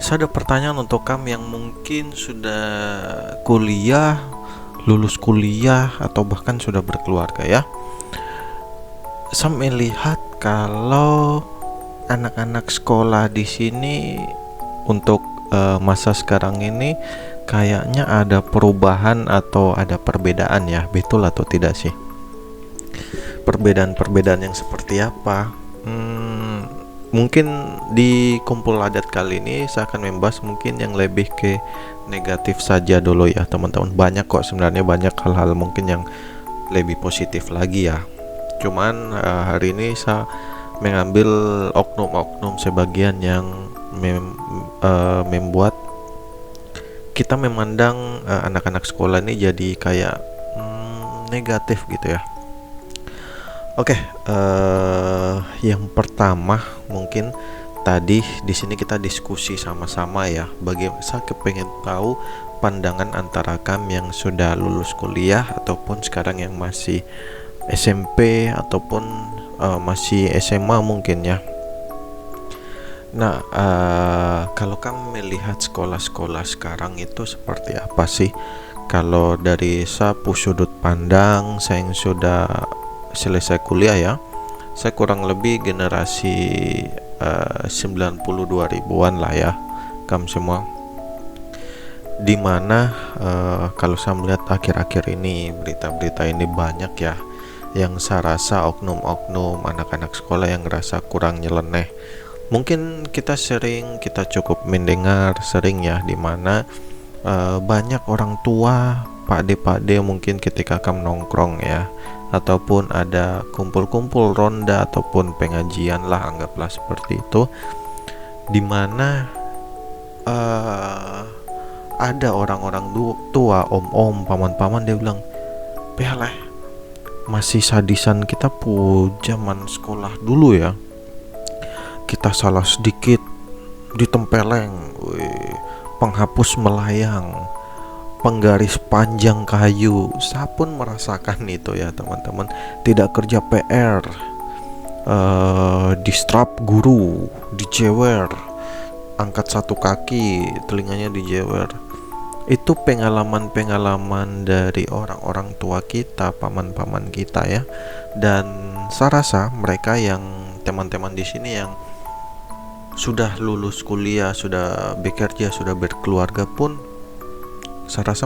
Saya ada pertanyaan untuk kamu yang mungkin sudah kuliah, lulus kuliah, atau bahkan sudah berkeluarga ya. Saya melihat kalau anak-anak sekolah di sini untuk masa sekarang ini kayaknya ada perubahan atau ada perbedaan ya. Betul atau tidak sih? Perbedaan-perbedaan yang seperti apa? Mungkin di kumpul adat kali ini saya akan membahas mungkin yang lebih ke negatif saja dulu ya teman-teman. Banyak kok sebenarnya, banyak hal-hal mungkin yang lebih positif lagi ya. Cuman hari ini saya mengambil oknum-oknum sebagian yang membuat kita memandang anak-anak sekolah ini jadi kayak negatif gitu ya. Oke, yang pertama mungkin tadi di sini kita diskusi sama-sama ya. Saya kepengen tahu pandangan antara kamu yang sudah lulus kuliah ataupun sekarang yang masih SMP ataupun masih SMA mungkin ya. Nah, kalau kamu melihat sekolah-sekolah sekarang itu seperti apa sih? Kalau dari saya sudut pandang, saya yang sudah selesai kuliah ya, saya kurang lebih generasi 92 ribuan lah ya, kamu semua. Dimana kalau saya melihat akhir-akhir ini berita-berita ini banyak ya, yang saya rasa oknum-oknum anak-anak sekolah yang ngerasa kurang nyeleneh. Mungkin kita cukup mendengar sering ya, dimana banyak orang tua, pakde-pakde mungkin ketika kamu nongkrong ya, ataupun ada kumpul-kumpul ronda ataupun pengajian lah, anggaplah seperti itu, dimana ada orang-orang tua, om-om, paman-paman, dia bilang, "Pehaleh, masih sadisan kita zaman sekolah dulu ya. Kita salah sedikit ditempeleng, penghapus melayang, penggaris panjang kayu." Saya pun merasakan itu ya teman-teman. Tidak kerja PR, distrap guru, dijewer, angkat satu kaki, telinganya dijewer. Itu pengalaman-pengalaman dari orang-orang tua kita, paman-paman kita ya. Dan saya rasa mereka yang teman-teman di sini yang sudah lulus kuliah, sudah bekerja, sudah berkeluarga pun saya rasa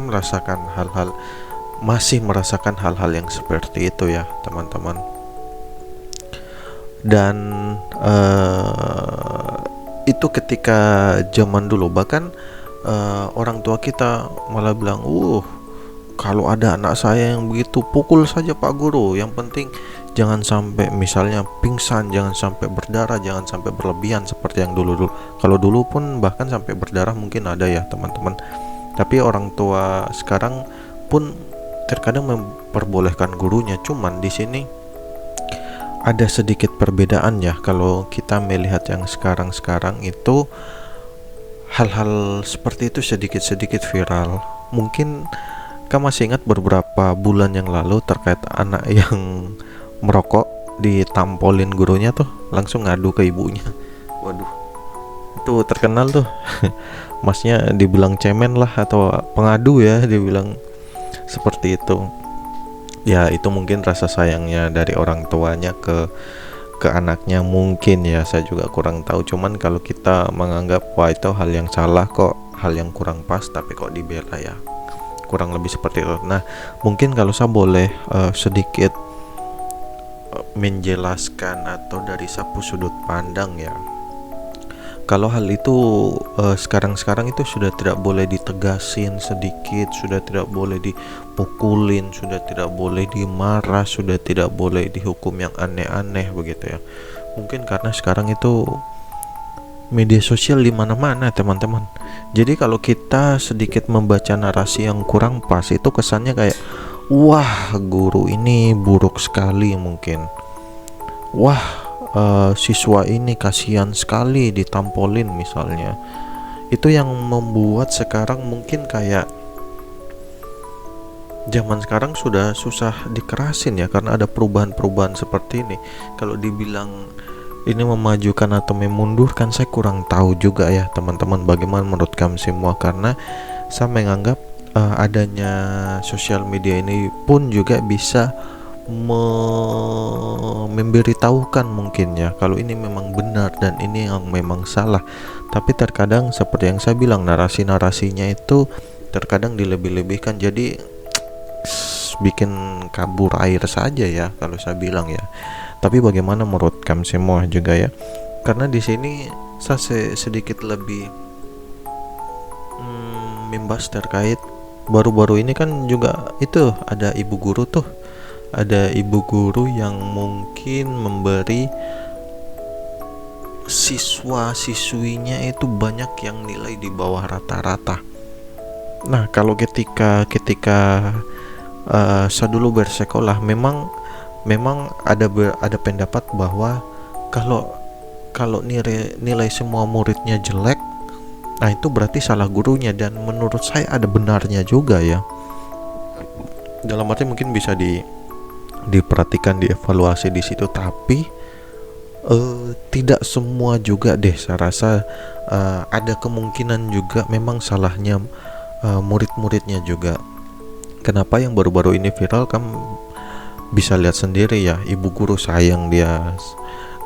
masih merasakan hal-hal yang seperti itu ya teman-teman. Dan itu ketika zaman dulu, bahkan orang tua kita malah bilang, kalau ada anak saya yang begitu, pukul saja Pak Guru, yang penting jangan sampai misalnya pingsan, jangan sampai berdarah, jangan sampai berlebihan seperti yang dulu-dulu. Kalau dulu pun bahkan sampai berdarah mungkin ada ya teman-teman. Tapi orang tua sekarang pun terkadang memperbolehkan gurunya. Cuman di sini ada sedikit perbedaan ya. Kalau kita melihat yang sekarang-sekarang itu, hal-hal seperti itu sedikit-sedikit viral. Mungkin kamu masih ingat beberapa bulan yang lalu terkait anak yang merokok ditampolin gurunya tuh, langsung ngadu ke ibunya. Waduh, itu terkenal tuh. Masnya dibilang cemen lah atau pengadu ya, dibilang seperti itu. Ya itu mungkin rasa sayangnya dari orang tuanya ke anaknya mungkin ya, saya juga kurang tahu. Cuman kalau kita menganggap wah itu hal yang salah kok, hal yang kurang pas, tapi kok dibela ya, kurang lebih seperti itu. Nah mungkin kalau saya boleh sedikit menjelaskan atau dari sapu sudut pandang ya, kalau hal itu sekarang itu sudah tidak boleh ditegasin sedikit, sudah tidak boleh dipukulin, sudah tidak boleh dimarah, sudah tidak boleh dihukum yang aneh-aneh begitu ya. Mungkin karena sekarang itu media sosial di mana-mana teman-teman. Jadi kalau kita sedikit membaca narasi yang kurang pas, itu kesannya kayak, wah guru ini buruk sekali mungkin, wah siswa ini kasihan sekali ditampolin misalnya. Itu yang membuat sekarang mungkin kayak zaman sekarang sudah susah dikerasin ya, karena ada perubahan-perubahan seperti ini. Kalau dibilang ini memajukan atau memundurkan, saya kurang tahu juga ya teman-teman, bagaimana menurut kami semua. Karena saya menganggap adanya sosial media ini pun juga bisa memberitahukan mungkin ya kalau ini memang benar dan ini yang memang salah. Tapi terkadang seperti yang saya bilang, narasi-narasinya itu terkadang dilebih-lebihkan, jadi bikin kabur air saja ya kalau saya bilang ya. Tapi bagaimana menurut kamu semua juga ya? Karena di sini saya sedikit lebih membahas terkait baru-baru ini kan juga itu ada ibu guru tuh. Ada ibu guru yang mungkin memberi siswa-siswinya itu banyak yang nilai di bawah rata-rata. Nah, kalau ketika saya dulu bersekolah, memang ada pendapat bahwa kalau nilai semua muridnya jelek, nah itu berarti salah gurunya, dan menurut saya ada benarnya juga ya. Dalam arti mungkin bisa diperhatikan, dievaluasi di situ, tapi tidak semua juga deh. Saya rasa ada kemungkinan juga memang salahnya murid-muridnya juga. Kenapa yang baru-baru ini viral, kamu bisa lihat sendiri ya, ibu guru sayang dia,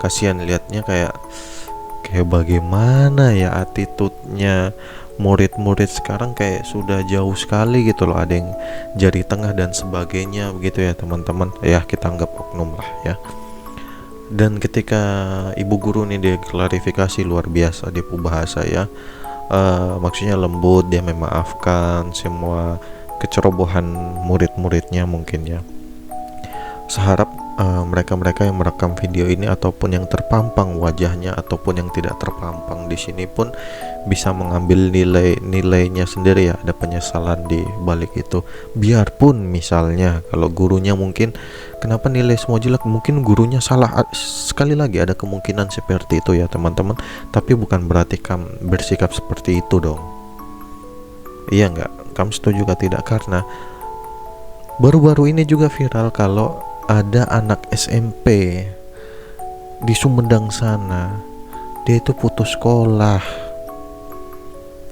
kasihan liatnya kayak bagaimana ya attitude-nya murid-murid sekarang, kayak sudah jauh sekali gitu loh, ada yang jari tengah dan sebagainya begitu ya teman-teman ya, kita anggap oknum lah ya. Dan ketika ibu guru nih dia klarifikasi luar biasa, dia bahasa ya, maksudnya lembut, dia memaafkan semua kecerobohan murid-muridnya mungkin ya. Seharap mereka-mereka yang merekam video ini ataupun yang terpampang wajahnya ataupun yang tidak terpampang di sini pun bisa mengambil nilainya sendiri ya, ada penyesalan di balik itu. Biarpun misalnya kalau gurunya mungkin kenapa nilai semua jelek, mungkin gurunya salah, sekali lagi ada kemungkinan seperti itu ya teman-teman, tapi bukan berarti kamu bersikap seperti itu dong. Iya nggak? Kamu setuju gak tidak? Karena baru-baru ini juga viral kalau ada anak SMP di Sumedang sana, dia itu putus sekolah.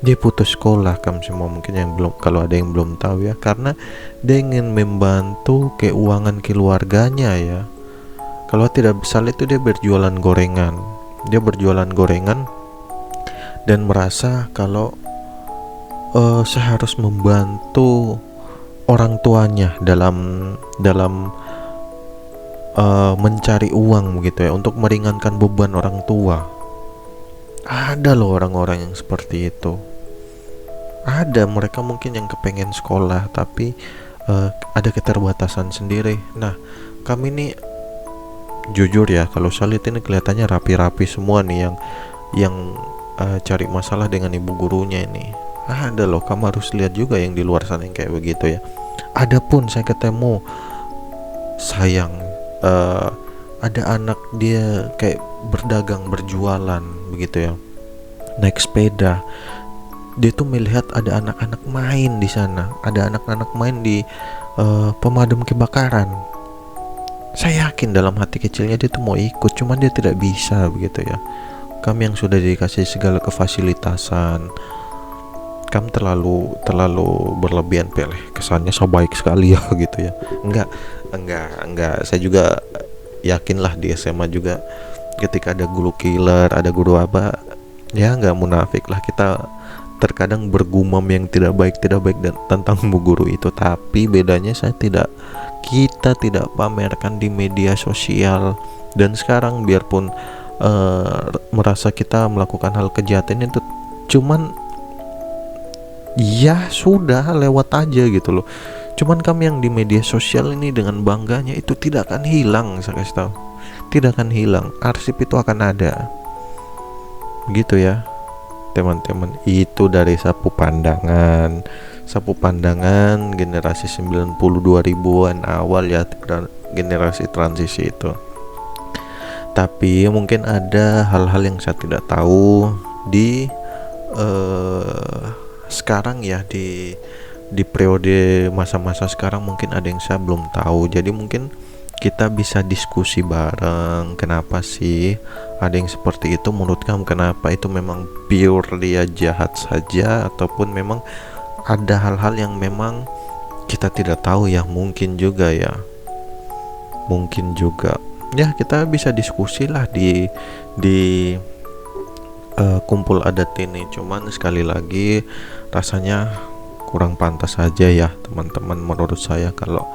Kamu semua mungkin yang belum, kalau ada yang belum tahu ya, karena dia ingin membantu keuangan keluarganya ya. Kalau tidak salah itu dia berjualan gorengan dan merasa kalau saya harus membantu orang tuanya dalam mencari uang begitu ya, untuk meringankan beban orang tua. Ada loh orang-orang yang seperti itu. Ada, mereka mungkin yang kepengen sekolah tapi ada keterbatasan sendiri. Nah, kami ini jujur ya, kalau saya lihat ini kelihatannya rapi-rapi semua nih yang cari masalah dengan ibu gurunya ini. Ada loh, kamu harus lihat juga yang di luar sana yang kayak begitu ya. Adapun saya ketemu, sayang, ada anak dia kayak berdagang, berjualan begitu ya, naik sepeda. Dia tuh melihat ada anak-anak main di sana, ada anak-anak main di pemadam kebakaran. Saya yakin dalam hati kecilnya dia tuh mau ikut, cuman dia tidak bisa begitu ya. Kami yang sudah dikasih segala kefasilitasan, kamu terlalu berlebihan, pilih kesannya so baik sekali ya gitu ya. Enggak, saya juga yakinlah di SMA juga ketika ada guru killer, ada guru apa ya, nggak munafik lah kita terkadang bergumam yang tidak baik dan tentang bu guru itu. Tapi bedanya kita tidak pamerkan di media sosial. Dan sekarang biarpun merasa kita melakukan hal kejahatan itu, cuman ya sudah lewat aja gitu loh. Cuman kami yang di media sosial ini dengan bangganya itu tidak akan hilang, saya kasih tahu, tidak akan hilang, arsip itu akan ada gitu ya teman-teman. Itu dari sapu pandangan generasi 90 2000-an awal ya, generasi transisi itu. Tapi mungkin ada hal-hal yang saya tidak tahu di sekarang ya, di periode masa-masa sekarang mungkin ada yang saya belum tahu. Jadi mungkin kita bisa diskusi bareng, kenapa sih ada yang seperti itu menurut kamu, kenapa itu memang pure dia jahat saja ataupun memang ada hal-hal yang memang kita tidak tahu ya, mungkin juga ya kita bisa diskusi lah di kumpul adat ini. Cuman sekali lagi rasanya kurang pantas aja ya teman-teman menurut saya kalau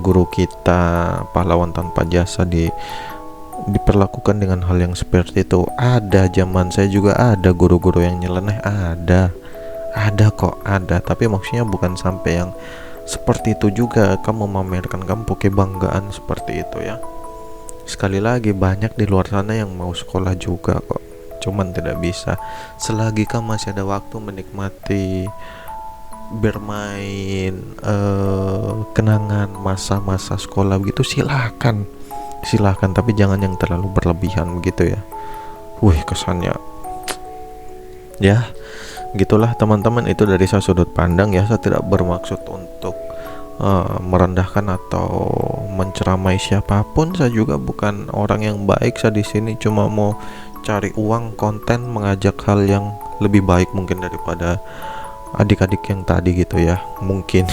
guru kita pahlawan tanpa jasa diperlakukan dengan hal yang seperti itu. Ada zaman saya juga ada guru-guru yang nyeleneh, ada kok, ada, tapi maksudnya bukan sampai yang seperti itu juga kamu memamerkan kamu pakai banggaan seperti itu ya. Sekali lagi banyak di luar sana yang mau sekolah juga kok, cuman tidak bisa. Selagi kamu masih ada waktu menikmati bermain kenangan masa-masa sekolah begitu, silahkan, tapi jangan yang terlalu berlebihan begitu ya. Kesannya ya gitulah teman-teman. Itu dari saya sudut pandang ya, saya tidak bermaksud untuk merendahkan atau menceramai siapapun. Saya juga bukan orang yang baik. Saya di sini cuma mau cari uang, konten, mengajak hal yang lebih baik mungkin daripada adik-adik yang tadi gitu ya. Mungkin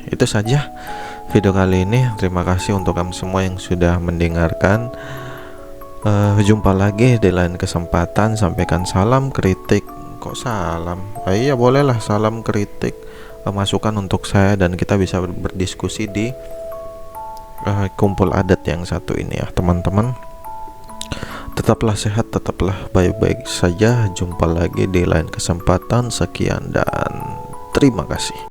itu saja video kali ini. Terima kasih untuk kamu semua yang sudah mendengarkan. Jumpa lagi di lain kesempatan. Sampaikan salam kritik. Kok salam? Iya bolehlah salam kritik, masukan untuk saya, dan kita bisa berdiskusi di kumpul adat yang satu ini ya teman-teman. Tetaplah sehat, tetaplah baik-baik saja. Jumpa lagi di lain kesempatan. Sekian dan terima kasih.